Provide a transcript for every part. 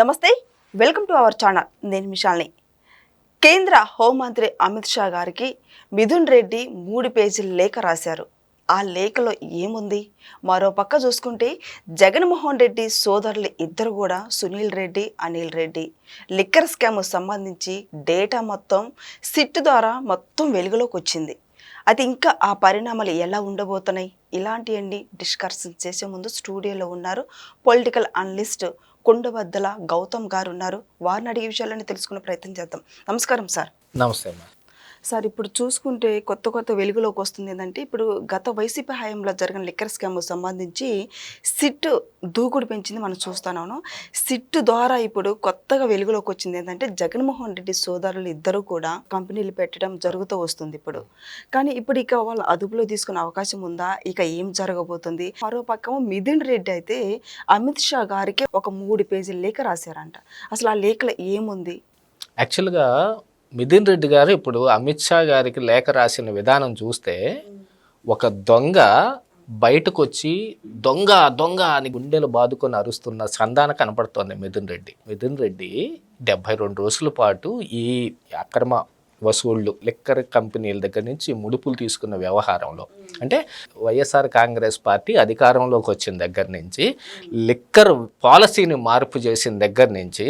నమస్తే, welcome to our channel. నేను మిషాల్ని. కేంద్ర హోంమంత్రి అమిత్ షా గారికి మిథున్ రెడ్డి 3 పేజీల లేఖ రాశారు. ఆ లేఖలో ఏముంది? మరో పక్క చూసుకుంటే జగన్మోహన్ రెడ్డి సోదరులు ఇద్దరు కూడా సునీల్ రెడ్డి, అనిల్ రెడ్డి లిక్కర్ స్కామ్ సంబంధించి డేటా మొత్తం సిట్ ద్వారా మొత్తం వెలుగులోకి వచ్చింది. అది ఇంకా ఆ పరిణామాలు ఎలా ఉండబోతున్నాయి, ఇలాంటివన్నీ డిస్కషన్ చేసే ముందు స్టూడియోలో ఉన్నారు పొలిటికల్ అనలిస్ట్ కొండబద్దల గౌతమ్ గారు ఉన్నారు. వారిని అడిగే విషయాలని తెలుసుకునే ప్రయత్నం చేద్దాం. నమస్కారం సార్. నమస్తే అమ్మా. సార్, ఇప్పుడు చూసుకుంటే కొత్త వెలుగులోకి వస్తుంది ఏంటంటే, ఇప్పుడు గత వైసీపీ హయాంలో జరిగిన లిక్కర్ స్కామ్ సంబంధించి సిట్ దూకుడు పెంచింది మనం చూస్తున్నాను. సిట్ ద్వారా ఇప్పుడు కొత్తగా వెలుగులోకి వచ్చింది ఏంటంటే, జగన్మోహన్ రెడ్డి సోదరులు ఇద్దరు కూడా కంపెనీలు పెట్టడం జరుగుతూ వస్తుంది ఇప్పుడు. కానీ ఇప్పుడు ఇక వాళ్ళు అదుపులో తీసుకునే అవకాశం ఉందా? ఇక ఏం జరగబోతుంది? మరో పక్క మిథున్ రెడ్డి అయితే అమిత్ షా గారికి ఒక 3 పేజీల లేఖ రాశారంట. అసలు ఆ లేఖలో ఏముంది? యాక్చువల్గా మిథున్ రెడ్డి గారు ఇప్పుడు అమిత్ షా గారికి లేఖ రాసిన విధానం చూస్తే ఒక దొంగ బయటకు వచ్చి దొంగ దొంగ అని గుండెలు బాదుకొని అరుస్తున్న సంధాన కనపడుతోంది మిథున్ రెడ్డి 72 రోజుల పాటు ఈ అక్రమ వసూళ్లు లిక్కర్ కంపెనీల దగ్గర నుంచి ముడుపులు తీసుకున్న వ్యవహారంలో, అంటే వైఎస్ఆర్ కాంగ్రెస్ పార్టీ అధికారంలోకి వచ్చిన దగ్గర నుంచి, లిక్కర్ పాలసీని మార్పు చేసిన దగ్గర నుంచి,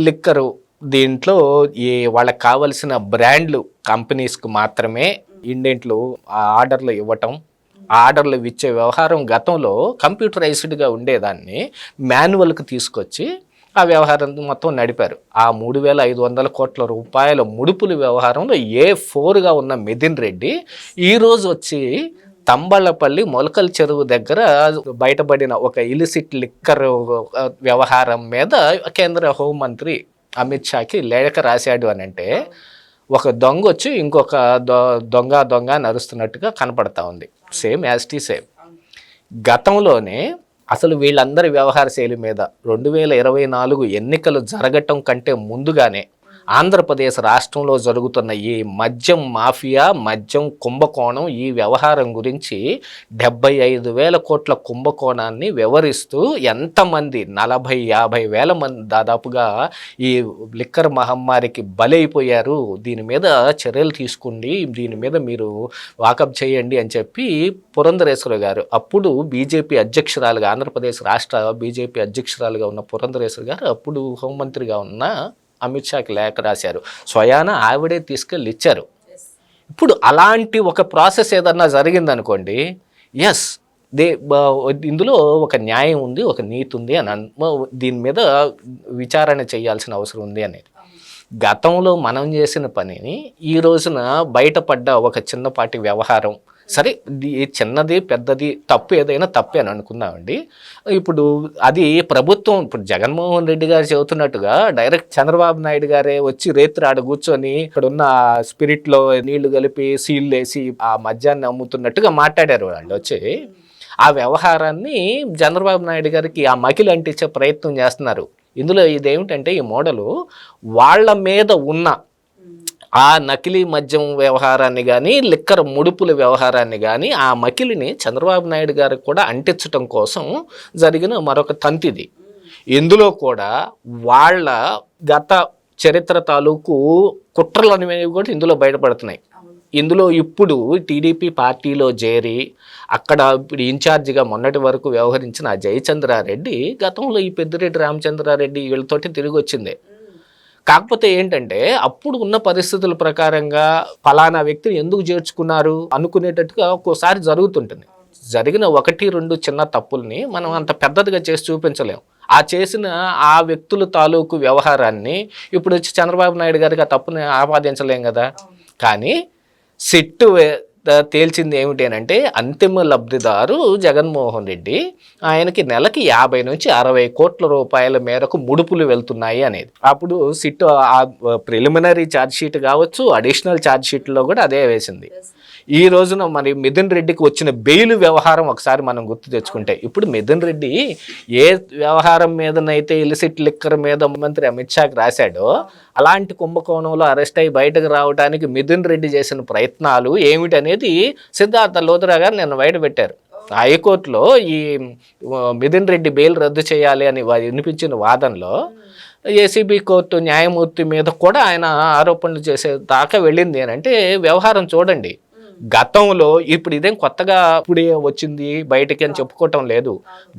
లిక్కరు దీంట్లో ఈ వాళ్ళకి కావలసిన బ్రాండ్లు కంపెనీస్కి మాత్రమే ఇండెంట్లు ఆర్డర్లు ఇవ్వటం, ఆర్డర్లు ఇచ్చే వ్యవహారం గతంలో కంప్యూటరైజ్డ్గా ఉండేదాన్ని మాన్యువల్కి తీసుకొచ్చి ఆ వ్యవహారం మొత్తం నడిపారు. ఆ 3,500 కోట్ల రూపాయల ముడుపుల వ్యవహారంలో A4గా ఉన్న మిథున్ రెడ్డి ఈరోజు వచ్చి తంబళ్ళపల్లి మొలకల చెరువు దగ్గర బయటపడిన ఒక ఇలిసిట్ లిక్కర్ వ్యవహారం మీద కేంద్ర హోంమంత్రి అమిత్ షాకి లేఖ రాశాడు అని అంటే, ఒక దొంగ వచ్చి ఇంకొక దొంగ నరుస్తున్నట్టుగా కనపడతా ఉంది. సేమ్ సేమ్ గతంలోనే అసలు వీళ్ళందరి వ్యవహార శైలి మీద 2024 ఎన్నికలు జరగటం కంటే ముందుగానే ఆంధ్రప్రదేశ్ రాష్ట్రంలో జరుగుతున్న ఈ మద్యం మాఫియా, మద్యం కుంభకోణం, ఈ వ్యవహారం గురించి 75,000 కోట్ల కుంభకోణాన్ని వివరిస్తూ ఎంతమంది 40-50 వేల మంది దాదాపుగా ఈ లిక్కర్ మహమ్మారికి బలైపోయారు, దీని మీద చర్యలు తీసుకోండి, దీని మీద మీరు వాకప్ చేయండి అని చెప్పి పురంధరేశ్వరి గారు, అప్పుడు బీజేపీ అధ్యక్షురాలుగా, ఆంధ్రప్రదేశ్ రాష్ట్ర బీజేపీ అధ్యక్షురాలుగా ఉన్న పురంధరేశ్వరి గారు అప్పుడు హోంమంత్రిగా ఉన్న అమిత్ షాకి లేఖ రాశారు. స్వయాన ఆవిడే తీసుకెళ్ళి ఇచ్చారు. ఇప్పుడు అలాంటి ఒక ప్రాసెస్ ఏదన్నా జరిగిందనుకోండి, ఎస్ ఇందులో ఒక న్యాయం ఉంది, ఒక నీతి ఉంది అని దీని మీద విచారణ చేయాల్సిన అవసరం ఉంది అనేది. గతంలో మనం చేసిన పనిని ఈ రోజున బయటపడ్డ ఒక చిన్నపాటి వ్యవహారం, సరే చిన్నది పెద్దది తప్పు ఏదైనా తప్పే అని అనుకుందామండి. ఇప్పుడు అది ప్రభుత్వం, ఇప్పుడు జగన్మోహన్ రెడ్డి గారు చెబుతున్నట్టుగా డైరెక్ట్ చంద్రబాబు నాయుడు గారే వచ్చి రేత్రి ఆడ కూర్చొని ఇక్కడున్న స్పిరిట్లో నీళ్లు కలిపి సీల్ వేసి ఆ మద్యాన్ని అమ్ముతున్నట్టుగా మాట్లాడారు వాళ్ళు వచ్చి. ఆ వ్యవహారాన్ని చంద్రబాబు నాయుడు గారికి ఆ మకిలి అంటించే ప్రయత్నం చేస్తున్నారు. ఇందులో ఇదేమిటంటే, ఈ మోడలు వాళ్ళ మీద ఉన్న ఆ నకిలీ మద్యం వ్యవహారాన్ని కానీ, లిక్కర్ ముడుపుల వ్యవహారాన్ని కానీ, ఆ మకిలిని చంద్రబాబు నాయుడు గారికి కూడా అంటించటం కోసం జరిగిన మరొక తంతిది. ఇందులో కూడా వాళ్ళ గత చరిత్ర తాలూకు కుట్రలు అనేవి కూడా ఇందులో బయటపడుతున్నాయి. ఇందులో ఇప్పుడు టీడీపీ పార్టీలో చేరి అక్కడ ఇప్పుడు ఇన్ఛార్జిగా మొన్నటి వరకు వ్యవహరించిన జయచంద్రారెడ్డి గతంలో ఈ పెద్దిరెడ్డి రామచంద్రారెడ్డి వీళ్ళతోటి తిరిగి వచ్చింది. కాకపోతే ఏంటంటే, అప్పుడు ఉన్న పరిస్థితుల ప్రకారంగా ఫలానా వ్యక్తిని ఎందుకు చేర్చుకున్నారు అనుకునేటట్టుగా ఒక్కోసారి జరుగుతుంటుంది. జరిగిన 1-2 చిన్న తప్పుల్ని మనం అంత పెద్దదిగా చేసి చూపించలేము. ఆ చేసిన ఆ వ్యక్తుల తాలూకు వ్యవహారాన్ని ఇప్పుడు వచ్చి చంద్రబాబు నాయుడు గారికి ఆ తప్పుని ఆపాదించలేం కదా. కానీ సిట్టు తేల్చింది ఏమిటి అని అంటే, అంతిమ లబ్ధిదారు జగన్మోహన్ రెడ్డి, ఆయనకి నెలకి 50-60 కోట్ల రూపాయల మేరకు ముడుపులు వెళ్తున్నాయి అనేది. అప్పుడు సిట్ ఆ ప్రిలిమినరీ ఛార్జ్ షీట్ కావచ్చు, అడిషనల్ ఛార్జ్ షీట్లో కూడా అదే వేసింది. ఈ రోజున మరి మిథున్ రెడ్డికి వచ్చిన బెయిల్ వ్యవహారం ఒకసారి మనం గుర్తు తెచ్చుకుంటే, ఇప్పుడు మిథున్ రెడ్డి ఏ వ్యవహారం మీదనైతే ఇలిసిట్ లిక్కర్ మీద మంత్రి అమిత్ షాకి రాశాడో, అలాంటి కుంభకోణంలో అరెస్ట్ అయ్యి బయటకు రావడానికి మిథున్ రెడ్డి చేసిన ప్రయత్నాలు ఏమిటనేది సిద్ధార్థ లోతురా గారు నిన్న బయట పెట్టారు. హైకోర్టులో ఈ మిథున్ రెడ్డి బెయిల్ రద్దు చేయాలి అని వినిపించిన వాదనలో ఏసీబీ కోర్టు న్యాయమూర్తి మీద కూడా ఆయన ఆరోపణలు చేసే దాకా వెళ్ళింది అని అంటే వ్యవహారం చూడండి. గతంలో ఇప్పుడు ఇదేం కొత్తగా ఇప్పుడే వచ్చింది బయటకి అని చెప్పుకోవటం లేదు.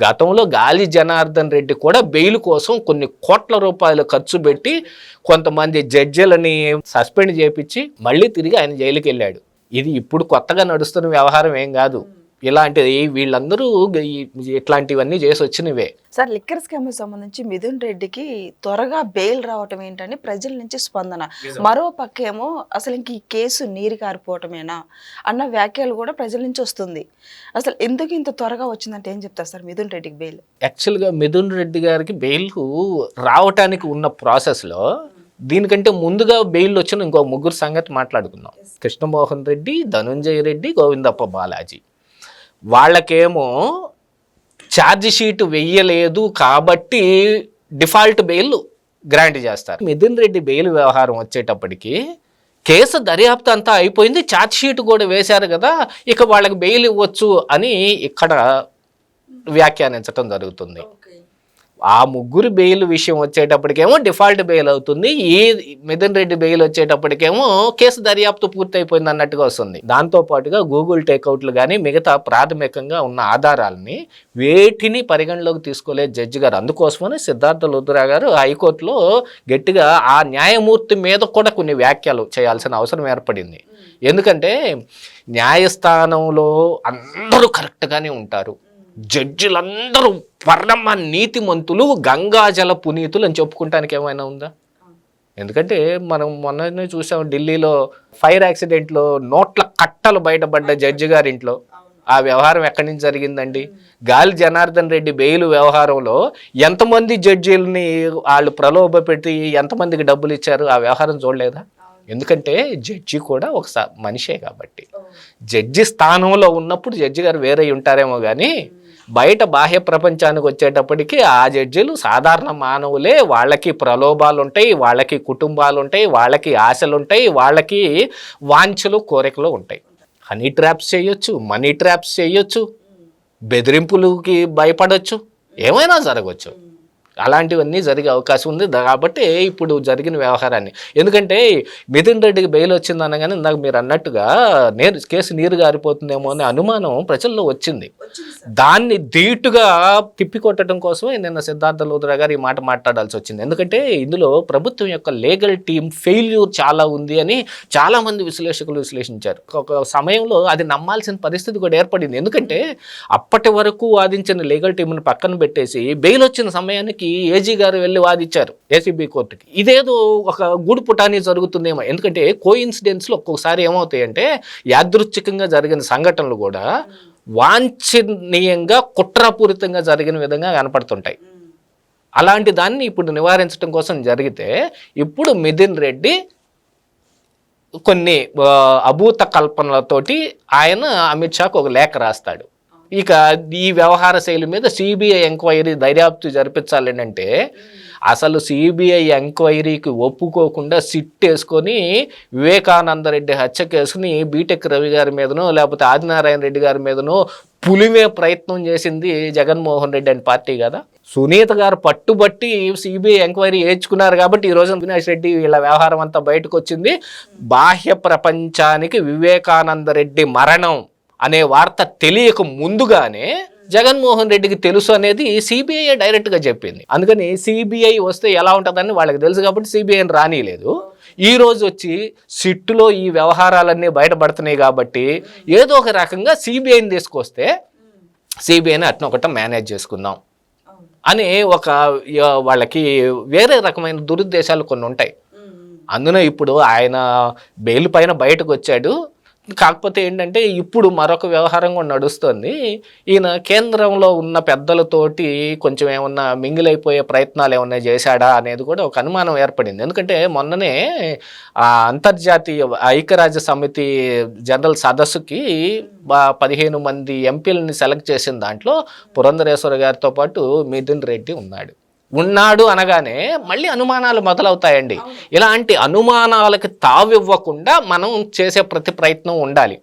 గతంలో గాలి జనార్దన్ రెడ్డి కూడా బెయిల్ కోసం కొన్ని కోట్ల రూపాయలు ఖర్చు పెట్టి కొంతమంది జడ్జిలని సస్పెండ్ చేపించి మళ్ళీ తిరిగి ఆయన జైలుకి వెళ్ళాడు. ఇది ఇప్పుడు కొత్తగా నడుస్తున్న వ్యవహారం ఏం కాదు. ఇలాంటిది వీళ్ళందరూ ఇట్లాంటివన్నీ చేసి వచ్చినవే. సార్, లిక్కర్ స్కామ్ సంబంధించి మిథున్ రెడ్డికి త్వరగా బెయిల్ రావటం ఏంటని ప్రజల నుంచి స్పందన. మరో పక్కేమో అసలు ఇంక ఈ కేసు నీరు కారిపోవటమేనా అన్న వ్యాఖ్యలు కూడా ప్రజల నుంచి వస్తుంది. అసలు ఎందుకు ఇంత త్వరగా వచ్చిందంటే ఏం చెప్తారు సార్ మిథున్ రెడ్డికి బెయిల్? యాక్చువల్గా మిథున్ రెడ్డి గారికి బెయిల్ రావటానికి ఉన్న ప్రాసెస్లో దీనికంటే ముందుగా బెయిల్ వచ్చిన ఇంకో ముగ్గురు సంగతి మాట్లాడుకుందాం. కృష్ణమోహన్ రెడ్డి, ధనుంజయ రెడ్డి, గోవిందప్ప బాలాజీ. వాళ్ళకేమో ఛార్జ్ షీట్ వెయ్యలేదు కాబట్టి డిఫాల్ట్ బెయిల్ గ్రాంట్ చేస్తారు. మిథున్ రెడ్డి బెయిల్ వ్యవహారం వచ్చేటప్పటికి కేసు దర్యాప్తు అంతా అయిపోయింది, ఛార్జ్ షీట్ కూడా వేశారు కదా, ఇక వాళ్ళకి బెయిల్ ఇవ్వచ్చు అని ఇక్కడ వ్యాఖ్యానించడం జరుగుతుంది. ఆ ముగ్గురు బెయిల్ విషయం వచ్చేటప్పటికేమో డిఫాల్ట్ బెయిల్ అవుతుంది. ఈ మిథున్ రెడ్డి బెయిల్ వచ్చేటప్పటికేమో కేసు దర్యాప్తు పూర్తయిపోయింది అన్నట్టుగా వస్తుంది. దాంతోపాటుగా గూగుల్ టేక్అవుట్లు కానీ మిగతా ప్రాథమికంగా ఉన్న ఆధారాలని వేటిని పరిగణలోకి తీసుకోలేదు జడ్జి గారు. అందుకోసమని సిద్ధార్థ లుద్రా గారు హైకోర్టులో గట్టిగా ఆ న్యాయమూర్తి మీద కూడా కొన్ని వ్యాఖ్యలు చేయాల్సిన అవసరం ఏర్పడింది. ఎందుకంటే న్యాయస్థానంలో అందరూ కరెక్ట్గానే ఉంటారు, జడ్జిలందరూ పరమ నీతిమంతులు, గంగాజల పునీతులు అని చెప్పుకుంటానికి ఏమైనా ఉందా? ఎందుకంటే మనం మొన్ననే చూసాం ఢిల్లీలో ఫైర్ యాక్సిడెంట్లో నోట్ల కట్టలు బయటపడ్డ జడ్జి గారి ఇంట్లో. ఆ వ్యవహారం ఎక్కడి నుంచి జరిగిందండి? గాలి జనార్దన్ రెడ్డి బెయిల్ వ్యవహారంలో ఎంతమంది జడ్జీలని వాళ్ళు ప్రలోభ పెట్టి ఎంతమందికి డబ్బులు ఇచ్చారు? ఆ వ్యవహారం చూడలేదా? ఎందుకంటే జడ్జి కూడా ఒక మనిషే కాబట్టి. జడ్జి స్థానంలో ఉన్నప్పుడు జడ్జి గారు వేరే ఉంటారేమో కానీ బయట బాహ్య ప్రపంచానికి వచ్చేటప్పటికి ఆ జడ్జిలు సాధారణ మానవులే. వాళ్ళకి ప్రలోభాలు ఉంటాయి, వాళ్ళకి కుటుంబాలు ఉంటాయి, వాళ్ళకి ఆశలు ఉంటాయి, వాళ్ళకి వాంఛలు కోరికలు ఉంటాయి. హనీ ట్రాప్స్ చేయొచ్చు, మనీ ట్రాప్స్ చేయొచ్చు, బెదిరింపులకి భయపడవచ్చు, ఏమైనా జరగవచ్చు. అలాంటివన్నీ జరిగే అవకాశం ఉంది. కాబట్టి ఇప్పుడు జరిగిన వ్యవహారాన్ని, ఎందుకంటే మిథున్ రెడ్డికి బెయిల్ వచ్చింది అనగానే ఇందాక మీరు అన్నట్టుగా కేసు నీరు గారిపోతుందేమో అనే అనుమానం ప్రజల్లో వచ్చింది. దాన్ని ధీటుగా తిప్పికొట్టడం కోసమే నిన్న సిద్ధార్థ లుద్రా గారు ఈ మాట మాట్లాడాల్సి వచ్చింది. ఎందుకంటే ఇందులో ప్రభుత్వం యొక్క లీగల్ టీం ఫెయిల్యూర్ చాలా ఉంది అని చాలా మంది విశ్లేషకులు విశ్లేషించారు. ఒక సమయంలో అది నమ్మాల్సిన పరిస్థితి కూడా ఏర్పడింది. ఎందుకంటే అప్పటి వరకు వాదించిన లీగల్ టీంని పక్కన పెట్టేసి బెయిల్ వచ్చిన సమయానికి ఏజీ గారు వెళ్ళి వాదించారు ఏసీబీ కోర్టుకి. ఇదేదో ఒక గూడు పుటాని జరుగుతుందేమో. ఎందుకంటే కోయిన్సిడెన్స్లో ఒక్కొక్కసారి ఏమవుతాయంటే యాదృచ్ఛికంగా జరిగిన సంఘటనలు కూడా వాంఛనీయంగా కుట్రపూరితంగా జరిగిన విధంగా కనపడుతుంటాయి. అలాంటి దాన్ని ఇప్పుడు నివారించడం కోసం జరిగితే ఇప్పుడు మిథున్ రెడ్డి కొన్ని అభూత కల్పనలతోటి ఆయన అమిత్ షాకు ఒక లేఖ రాస్తాడు. ఇక ఈ వ్యవహార శైలి మీద సిబిఐ ఎంక్వైరీ దర్యాప్తు జరిపించాలని అంటే అసలు సిబిఐ ఎంక్వైరీకి ఒప్పుకోకుండా సిట్ వేసుకొని వివేకానంద రెడ్డి హత్య కేసుని బీటెక్ రవి గారి మీదనో లేకపోతే ఆదినారాయణ రెడ్డి గారి మీదనో పులిమే ప్రయత్నం చేసింది జగన్మోహన్ రెడ్డి అని పార్టీ కదా. సునీత గారు పట్టుబట్టి సిబిఐ ఎంక్వైరీ వేయించుకున్నారు కాబట్టి ఈరోజు అవినాష్ రెడ్డి వీళ్ళ వ్యవహారం అంతా బయటకు వచ్చింది. బాహ్య ప్రపంచానికి వివేకానంద రెడ్డి మరణం అనే వార్త తెలియక ముందుగానే జగన్మోహన్ రెడ్డికి తెలుసు అనేది సిబిఐ డైరెక్ట్గా చెప్పింది. అందుకని సిబిఐ వస్తే ఎలా ఉంటుందని వాళ్ళకి తెలుసు కాబట్టి సిబిఐని రానిలేదు. ఈ రోజు వచ్చి సిట్టులో ఈ వ్యవహారాలన్నీ బయటపడుతున్నాయి కాబట్టి ఏదో ఒక రకంగా సిబిఐని తీసుకొస్తే సిబిఐని అట్నొకట మేనేజ్ చేసుకుందాం అని ఒక వాళ్ళకి వేరే రకమైన దురుద్దేశాలు కొన్ని ఉంటాయి. అందులో ఇప్పుడు ఆయన బెయిల్ పైన బయటకు వచ్చాడు. కాకపోతే ఏంటంటే ఇప్పుడు మరొక వ్యవహారం కూడా నడుస్తుంది. ఈయన కేంద్రంలో ఉన్న పెద్దలతోటి కొంచెం ఏమన్నా మింగిలైపోయే ప్రయత్నాలు ఏమన్నా చేశాడా అనేది కూడా ఒక అనుమానం ఏర్పడింది. ఎందుకంటే మొన్ననే అంతర్జాతీయ ఐక్యరాజ్య సమితి జనరల్ సదస్సుకి 15 మంది ఎంపీలని సెలెక్ట్ చేసిన దాంట్లో పురంధరేశ్వర గారితో పాటు మిథున్ రెడ్డి ఉన్నాడు అనగానే మళ్ళీ అనుమానాలు మొదలవుతాయండి. ఇలాంటి అనుమానాలకి తావివ్వకుండా మనం చేసే ప్రతి ప్రయత్నం ఉండాలి.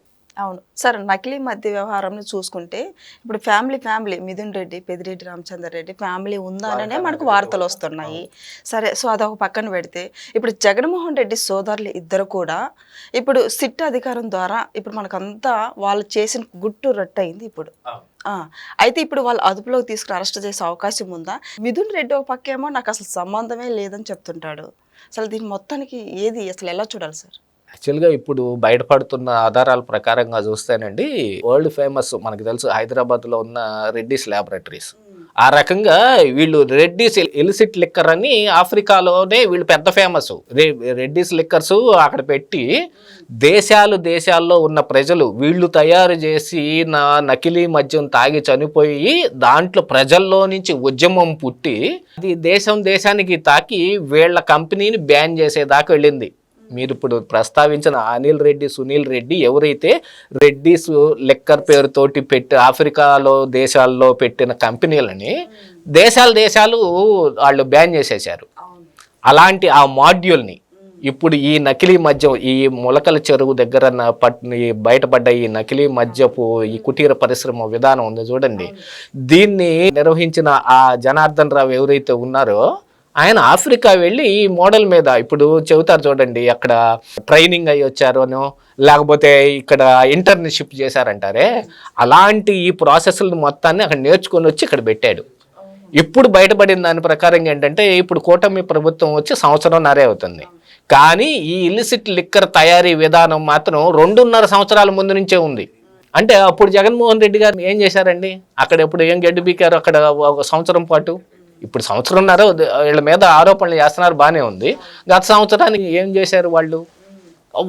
అవును సార్. నకిలీ మద్య వ్యవహారం చూసుకుంటే ఇప్పుడు ఫ్యామిలీ మిథున్ రెడ్డి, పెద్దిరెడ్డి రామచంద్రారెడ్డి ఫ్యామిలీ ఉందననే మనకు వార్తలు వస్తున్నాయి. సరే, సో అదొక పక్కన పెడితే ఇప్పుడు జగన్మోహన్ రెడ్డి సోదరులు ఇద్దరు కూడా ఇప్పుడు సిట్ అధికారం ద్వారా ఇప్పుడు మనకంతా వాళ్ళు చేసిన గుట్టు రట్టయింది ఇప్పుడు. అయితే ఇప్పుడు వాళ్ళు అదుపులోకి తీసుకుని అరెస్ట్ చేసే అవకాశం ఉందా? మిథున్ రెడ్డి ఒక పక్కేమో నాకు అసలు సంబంధమే లేదని చెప్తుంటాడు. అసలు దీని మొత్తానికి ఏది అసలు ఎలా చూడాలి సార్? యాక్చువల్గా ఇప్పుడు బయటపడుతున్న ఆధారాల ప్రకారంగా చూస్తేనండి, వరల్డ్ ఫేమస్ మనకు తెలుసు హైదరాబాద్లో ఉన్న రెడ్డిస్ ల్యాబొరేటరీస్, ఆ రకంగా వీళ్ళు రెడ్డిస్ ఇలిసిట్ లిక్కర్ అని ఆఫ్రికాలోనే వీళ్ళు పెద్ద ఫేమస్. రెడ్డిస్ లిక్కర్స్ అక్కడ పెట్టి దేశాల్లో ఉన్న ప్రజలు వీళ్ళు తయారు చేసి నకిలీ మద్యం తాగి చనిపోయి దాంట్లో ప్రజల్లో నుంచి ఉద్యమం పుట్టి అది దేశానికి తాకి వీళ్ళ కంపెనీని బ్యాన్ చేసేదాకా వెళ్ళింది. మీరు ఇప్పుడు ప్రస్తావించిన అనిల్ రెడ్డి, సునీల్ రెడ్డి ఎవరైతే రెడ్డిస్ లెక్కర్ పేరుతోటి పెట్టి ఆఫ్రికాలో దేశాల్లో పెట్టిన కంపెనీలని దేశాలు వాళ్ళు బ్యాన్ చేసేసారు. అలాంటి ఆ మాడ్యూల్ని ఇప్పుడు ఈ నకిలీ మద్యం ఈ మొలకల చెరువు దగ్గర బయటపడ్డ ఈ నకిలీ మద్యపు ఈ కుటీర పరిశ్రమ విధానం ఉంది చూడండి, దీన్ని నిర్వహించిన ఆ జనార్దన్ రావు ఎవరైతే ఉన్నారో ఆయన ఆఫ్రికా వెళ్ళి ఈ మోడల్ మీద ఇప్పుడు చెబుతారు చూడండి, అక్కడ ట్రైనింగ్ అయ్యి వచ్చారోనో లేకపోతే ఇక్కడ ఇంటర్న్షిప్ చేశారంటారే, అలాంటి ఈ ప్రాసెస్లు మొత్తాన్ని అక్కడ నేర్చుకొని వచ్చి ఇక్కడ పెట్టాడు. ఇప్పుడు బయటపడిన దాని ప్రకారం ఏంటంటే ఇప్పుడు కూటమి ప్రభుత్వం వచ్చి సంవత్సరంన్నరే అవుతుంది, కానీ ఈ ఇల్లిసిట్ లిక్కర్ తయారీ విధానం మాత్రం 2.5 సంవత్సరాల ముందు నుంచే ఉంది. అంటే అప్పుడు జగన్మోహన్ రెడ్డి గారు ఏం చేశారండి, అక్కడ ఎప్పుడు ఏం గడ్డి బీకారు అక్కడ ఒక సంవత్సరం పాటు. ఇప్పుడు సంవత్సరంన్నర వీళ్ళ మీద ఆరోపణలు చేస్తున్నారు, బాగానే ఉంది. గత సంవత్సరానికి ఏం చేశారు వాళ్ళు?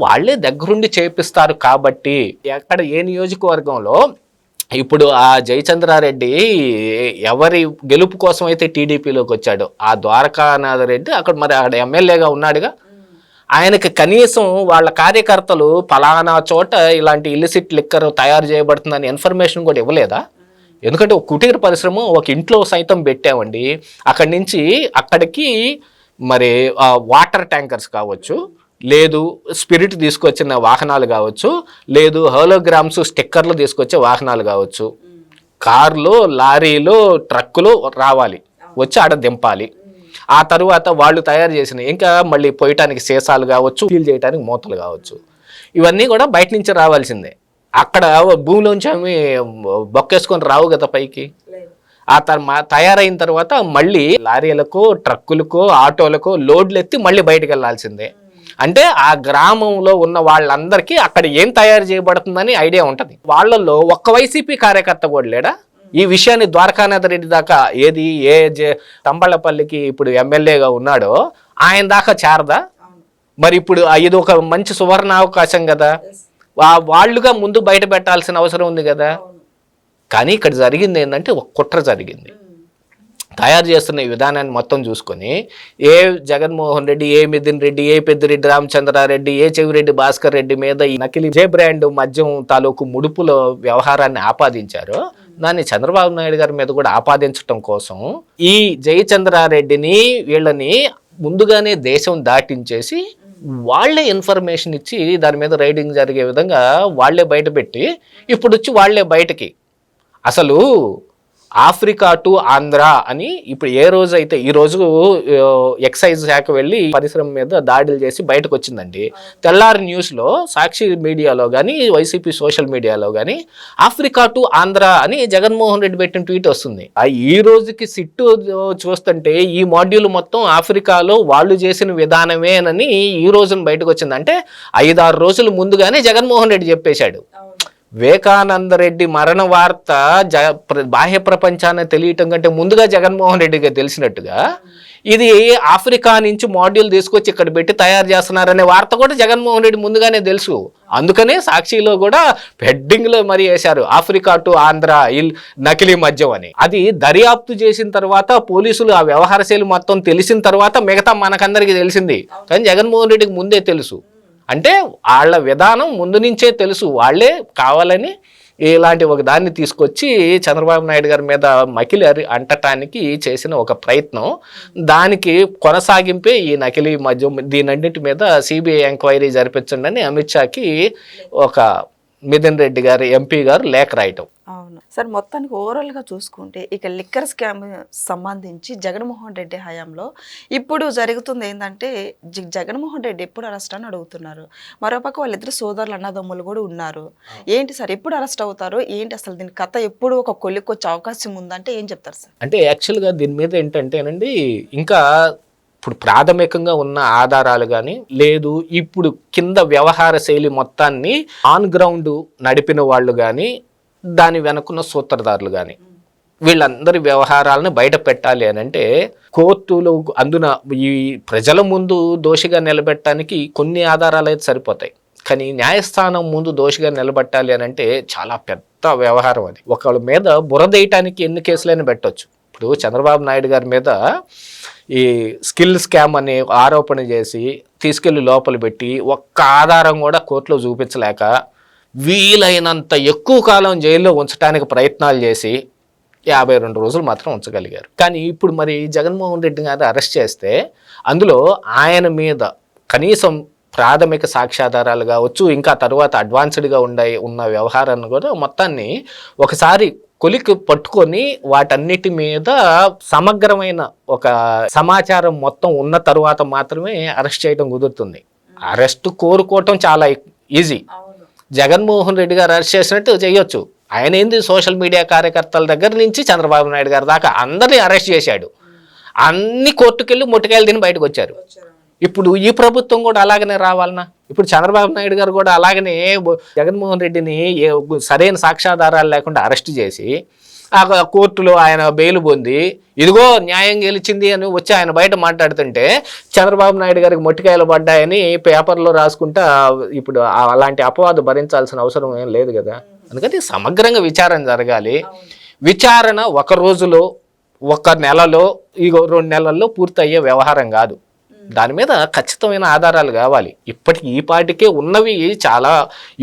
వాళ్ళే దగ్గరుండి చేపిస్తారు. కాబట్టి ఎక్కడ ఏ నియోజకవర్గంలో ఇప్పుడు ఆ జయచంద్రారెడ్డి ఎవరి గెలుపు కోసం అయితే టీడీపీలోకి వచ్చాడో ఆ ద్వారకానాథ రెడ్డి అక్కడ ఎమ్మెల్యేగా ఉన్నాడుగా, ఆయనకి కనీసం వాళ్ళ కార్యకర్తలు ఫలానా చోట ఇలాంటి ఇల్లిసిట్ లిక్కర్ తయారు చేయబడుతుందని ఇన్ఫర్మేషన్ కూడా ఇవ్వలేదా? ఎందుకంటే ఒక కుటీర పరిశ్రమ ఒక ఇంట్లో సైతం పెట్టామండి. అక్కడి నుంచి అక్కడికి మరి వాటర్ ట్యాంకర్స్ కావచ్చు, లేదు స్పిరిట్ తీసుకొచ్చిన వాహనాలు కావచ్చు, లేదు హోలోగ్రామ్స్ స్టిక్కర్లు తీసుకొచ్చే వాహనాలు కావచ్చు, కార్లు, లారీలు, ట్రక్కులు రావాలి, వచ్చి ఆడ దింపాలి. ఆ తరువాత వాళ్ళు తయారు చేసిన ఇంకా మళ్ళీ పోయటానికి సీసాలు కావచ్చు, ఫీల్ చేయడానికి మూతలు కావచ్చు, ఇవన్నీ కూడా బయట నుంచి రావాల్సిందే. అక్కడ భూమిలోంచి ఏమి బొక్కేసుకొని రావు కదా పైకి. ఆ తయారైన తర్వాత మళ్ళీ లారీలకు, ట్రక్కులకు, ఆటోలకు లోడ్లు ఎత్తి మళ్ళీ బయటకు వెళ్లాల్సిందే. అంటే ఆ గ్రామంలో ఉన్న వాళ్ళందరికీ అక్కడ ఏం తయారు చేయబడుతుందని ఐడియా ఉంటుంది. వాళ్ళల్లో ఒక్క వైసీపీ కార్యకర్త కూడా లేడా ఈ విషయాన్ని ద్వారకానాథ రెడ్డి దాకా ఏది తంబళ్ళపల్లికి ఇప్పుడు ఎమ్మెల్యేగా ఉన్నాడో ఆయన దాకా చేరదా? మరి ఇప్పుడు ఇది ఒక మంచి సువర్ణ అవకాశం కదా, వాళ్ళుగా ముందు బయట పెట్టాల్సిన అవసరం ఉంది కదా. కానీ ఇక్కడ జరిగింది ఏంటంటే ఒక కుట్ర జరిగింది. తయారు చేస్తున్న ఈ విధానాన్ని మొత్తం చూసుకొని ఏ జగన్మోహన్ రెడ్డి, ఏ మిథున్ రెడ్డి, ఏ పెద్దిరెడ్డి రామచంద్రారెడ్డి, ఏ చెవిరెడ్డి భాస్కర్ రెడ్డి మీద ఈ నకిలీ జే బ్రాండ్ మద్యం తాలూకు ముడుపుల వ్యవహారాన్ని ఆపాదించారో దాన్ని చంద్రబాబు నాయుడు గారి మీద కూడా ఆపాదించడం కోసం ఈ జయచంద్రారెడ్డిని వీళ్ళని ముందుగానే దేశం దాటించేసి వాళ్లే ఇన్ఫర్మేషన్ ఇచ్చి దాని మీద రైడింగ్ జరిగే విధంగా వాళ్లే బయటపెట్టి ఇప్పుడు వచ్చి వాళ్లే బయటకి అసలు ఆఫ్రికా టు ఆంధ్ర అని ఇప్పుడు ఏ రోజు అయితే ఈ రోజు ఎక్సైజ్ శాఖ వెళ్ళి పరిశ్రమ మీద దాడులు చేసి బయటకు వచ్చిందండి. తెల్లారి న్యూస్లో సాక్షి మీడియాలో కానీ వైసీపీ సోషల్ మీడియాలో కానీ ఆఫ్రికా టు ఆంధ్ర అని జగన్మోహన్ రెడ్డి పెట్టిన ట్వీట్ వస్తుంది. ఈ రోజుకి సిట్టు చూస్తుంటే ఈ మాడ్యూల్ మొత్తం ఆఫ్రికాలో వాళ్ళు చేసిన విధానమేనని ఈ రోజున బయటకు వచ్చింది. అంటే 5-6 రోజుల ముందుగానే జగన్మోహన్ రెడ్డి చెప్పేశాడు. వివేకానంద రెడ్డి మరణ వార్త బాహ్య ప్రపంచాన్ని తెలియటం కంటే ముందుగా జగన్మోహన్ రెడ్డిగా తెలిసినట్టుగా ఇది ఆఫ్రికా నుంచి మాడ్యూల్ తీసుకొచ్చి ఇక్కడ పెట్టి తయారు చేస్తున్నారనే వార్త కూడా జగన్మోహన్ రెడ్డి ముందుగానే తెలుసు. అందుకనే సాక్షిలో కూడా హెడ్డింగ్లో మరి వేశారు ఆఫ్రికా టు ఆంధ్ర నకిలీ మద్యం అని. అది దర్యాప్తు చేసిన తర్వాత పోలీసులు ఆ వ్యవహార శైలి మొత్తం తెలిసిన తర్వాత మిగతా మనకందరికీ తెలిసింది. కానీ జగన్మోహన్ రెడ్డికి ముందే తెలుసు. అంటే వాళ్ళ విధానం ముందు నుంచే తెలుసు. వాళ్ళే కావాలని ఇలాంటి ఒక దాన్ని తీసుకొచ్చి చంద్రబాబు నాయుడు గారి మీద మకిలి అంటటానికి చేసిన ఒక ప్రయత్నం. దానికి కొనసాగింపే ఈ నకిలీ మద్యం దీనన్నింటి మీద సిబిఐ ఎంక్వైరీ జరిపించండి అని అమిత్ షాకి ఒక మిథున్ రెడ్డి గారు ఎంపీ గారు లేఖ రాయటం. అవును సార్, మొత్తానికి ఓవరాల్గా చూసుకుంటే ఇక లిక్కర్ స్కామ్ సంబంధించి జగన్మోహన్ రెడ్డి హయాంలో ఇప్పుడు జరుగుతుంది ఏంటంటే జగన్మోహన్ రెడ్డి ఎప్పుడు అరెస్ట్ అని అడుగుతున్నారు. మరోపక్క వాళ్ళిద్దరు సోదరులు అన్నదమ్ములు కూడా ఉన్నారు. ఏంటి సార్ ఎప్పుడు అరెస్ట్ అవుతారు, ఏంటి అసలు దీని కథ ఎప్పుడు ఒక కొలిక్కొచ్చే అవకాశం ఉందంటే ఏం చెప్తారు సార్? అంటే యాక్చువల్గా దీని మీద ఏంటంటేనండి, ఇంకా ఇప్పుడు ప్రాథమికంగా ఉన్న ఆధారాలు కానీ లేదు, ఇప్పుడు కింద వ్యవహార శైలి మొత్తాన్ని ఆన్ గ్రౌండ్ నడిపిన వాళ్ళు కానీ దాని వెనుకున్న సూత్రధారులు కానీ వీళ్ళందరి వ్యవహారాలను బయట పెట్టాలి అని అంటే కోర్టులు అందున ఈ ప్రజల ముందు దోషిగా నిలబెట్టడానికి కొన్ని ఆధారాలు అయితే సరిపోతాయి. కానీ న్యాయస్థానం ముందు దోషిగా నిలబెట్టాలి అని అంటే చాలా పెద్ద వ్యవహారం. అది ఒకళ్ళ మీద బురదేయటానికి ఎన్ని కేసులైనా పెట్టవచ్చు. ఇప్పుడు చంద్రబాబు నాయుడు గారి మీద ఈ స్కిల్ స్కామ్ అనే ఆరోపణ చేసి తీసుకెళ్లి లోపల పెట్టి ఒక్క ఆధారం కూడా కోర్టులో చూపించలేక వీలైనంత ఎక్కువ కాలం జైల్లో ఉంచడానికి ప్రయత్నాలు చేసి 52 రోజులు మాత్రం ఉంచగలిగారు. కానీ ఇప్పుడు మరి జగన్మోహన్ రెడ్డి గారు అరెస్ట్ చేస్తే అందులో ఆయన మీద కనీసం ప్రాథమిక సాక్ష్యాధారాలు కావచ్చు, ఇంకా తర్వాత అడ్వాన్స్డ్గా ఉన్న వ్యవహారాన్ని కూడా మొత్తాన్ని ఒకసారి కొలికి పట్టుకొని వాటన్నిటి మీద సమగ్రమైన ఒక సమాచారం మొత్తం ఉన్న తరువాత మాత్రమే అరెస్ట్ చేయడం కుదురుతుంది. అరెస్ట్ కోరుకోవటం చాలా ఈజీ. జగన్మోహన్ రెడ్డి గారు అరెస్ట్ చేసినట్టు చేయొచ్చు. ఆయన ఏంది సోషల్ మీడియా కార్యకర్తల దగ్గర నుంచి చంద్రబాబు నాయుడు గారి దాకా అందరినీ అరెస్ట్ చేశాడు. అన్ని కోర్టుకెళ్ళి ముట్టకాయలు తిని బయటకు వచ్చారు. ఇప్పుడు ఈ ప్రభుత్వం కూడా అలాగనే రావాలనా? ఇప్పుడు చంద్రబాబు నాయుడు గారు కూడా అలాగనే జగన్మోహన్ రెడ్డిని సరైన సాక్ష్యాధారాలు లేకుండా అరెస్ట్ చేసి ఆ కోర్టులో ఆయన బెయిల్ పొంది ఇదిగో న్యాయం గెలిచింది అని వచ్చి ఆయన బయట మాట్లాడుతుంటే చంద్రబాబు నాయుడు గారికి మొట్టికాయలు పడ్డాయని పేపర్లో రాసుకుంటా ఇప్పుడు అలాంటి అపవాదు భరించాల్సిన అవసరం ఏం లేదు కదా. అందుకని సమగ్రంగా విచారణ జరగాలి. విచారణ ఒక రోజులో, ఒక నెలలో, 2 నెలల్లో పూర్తయ్యే వ్యవహారం కాదు. దాని మీద ఖచ్చితమైన ఆధారాలు కావాలి. ఇప్పటికి ఈ పాటికే ఉన్నవి చాలా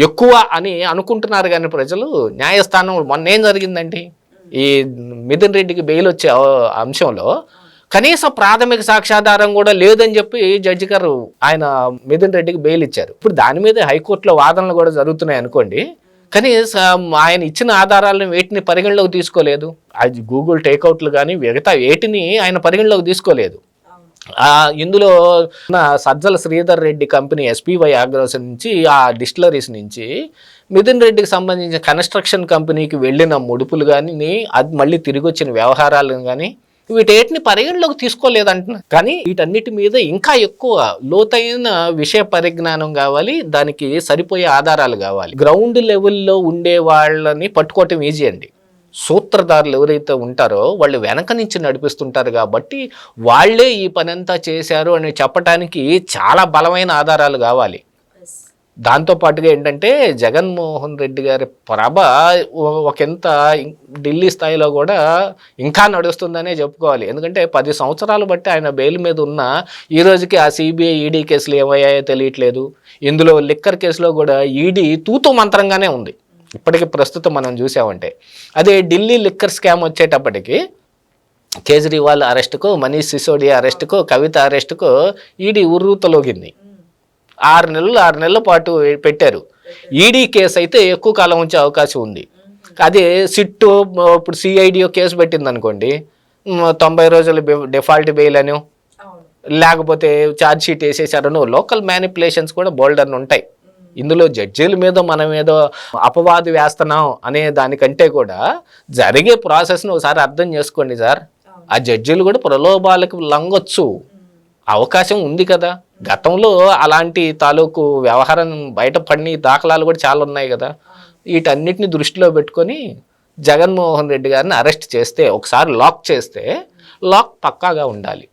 ఎక్కువ అని అనుకుంటున్నారు కానీ ప్రజలు. న్యాయస్థానం మొన్న ఏం జరిగిందండి, ఈ మిథున్ రెడ్డికి బెయిల్ వచ్చే అంశంలో కనీసం ప్రాథమిక సాక్ష్యాధారం కూడా లేదని చెప్పి జడ్జి గారు ఆయన మిథున్ రెడ్డికి బెయిల్ ఇచ్చారు. ఇప్పుడు దాని మీద హైకోర్టులో వాదనలు కూడా జరుగుతున్నాయి అనుకోండి, కానీ ఆయన ఇచ్చిన ఆధారాలను వేటిని పరిగణలోకి తీసుకోలేదు. అది గూగుల్ టేక్అవుట్లు కానీ మిగతా వేటిని ఆయన పరిగణలోకి తీసుకోలేదు. ఇందులో Sajjala Sridhar Reddy company SPY agros నుంచి ఆ డిస్టిలరీస్ నుంచి మిథున్ రెడ్డికి సంబంధించిన కన్స్ట్రక్షన్ కంపెనీకి వెళ్ళిన ముడుపులు కానీ అది మళ్ళీ తిరిగి వచ్చిన వ్యవహారాలను కానీ వీటేటిని పరిగణలోకి తీసుకోలేదంటున్నారు. కానీ వీటన్నిటి మీద ఇంకా ఎక్కువ లోతైన విషయ పరిజ్ఞానం కావాలి, దానికి సరిపోయే ఆధారాలు కావాలి. గ్రౌండ్ లెవెల్లో ఉండే వాళ్ళని పట్టుకోవటం ఈజీ అండి. సూత్రధారులు ఎవరైతే ఉంటారో వాళ్ళు వెనక నుంచి నడిపిస్తుంటారు కాబట్టి వాళ్ళే ఈ పనంతా చేశారు అని చెప్పడానికి చాలా బలమైన ఆధారాలు కావాలి. దాంతోపాటుగా ఏంటంటే జగన్మోహన్ రెడ్డి గారి ప్రభ ఒకంత ఢిల్లీ స్థాయిలో కూడా ఇంకా నడుస్తుందనే చెప్పుకోవాలి. ఎందుకంటే 10 సంవత్సరాలు బట్టి ఆయన బెయిల్ మీద ఉన్న ఈ రోజుకి ఆ సిబిఐ ఈడీ కేసులు ఏమయ్యాయో తెలియట్లేదు. ఇందులో లిక్కర్ కేసులో కూడా ఈడీ తూతూ మంత్రంగానే ఉంది ఇప్పటికి ప్రస్తుతం మనం చూసామంటే. అదే ఢిల్లీ లిక్కర్ స్కామ్ వచ్చేటప్పటికి కేజ్రీవాల్ అరెస్టుకు, మనీష్ సిసోడియా అరెస్టుకు, కవిత అరెస్టుకు ఈడీ ఉర్రూతలోగింది. 6 నెలల పాటు పెట్టారు. ఈడీ కేసు అయితే ఎక్కువ కాలం ఉంచే అవకాశం ఉంది. అదే సిట్టు ఇప్పుడు సిఐడిఓ కేసు పెట్టింది అనుకోండి, 90 రోజులు డిఫాల్ట్ బెయిల్ అని, లేకపోతే ఛార్జ్ షీట్ వేసేసారను లోకల్ మ్యానిపులేషన్స్ కూడా బోల్డర్ని ఉంటాయి. ఇందులో జడ్జీల మీద మనం ఏదో అపవాదు వేస్తున్నాం అనే దానికంటే కూడా జరిగే ప్రాసెస్ను ఒకసారి అర్థం చేసుకోండి సార్. ఆ జడ్జీలు కూడా ప్రలోభాలకు లొంగొచ్చు, అవకాశం ఉంది కదా. గతంలో అలాంటి తాలూకు వ్యవహారం బయటపడిన దాఖలాలు కూడా చాలా ఉన్నాయి కదా. వీటన్నిటిని దృష్టిలో పెట్టుకొని జగన్మోహన్ రెడ్డి గారిని అరెస్ట్ చేస్తే, ఒకసారి లాక్ చేస్తే లాక్ పక్కాగా ఉండాలి,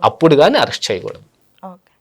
అప్పుడు కానీ అరెస్ట్ చేయకూడదు.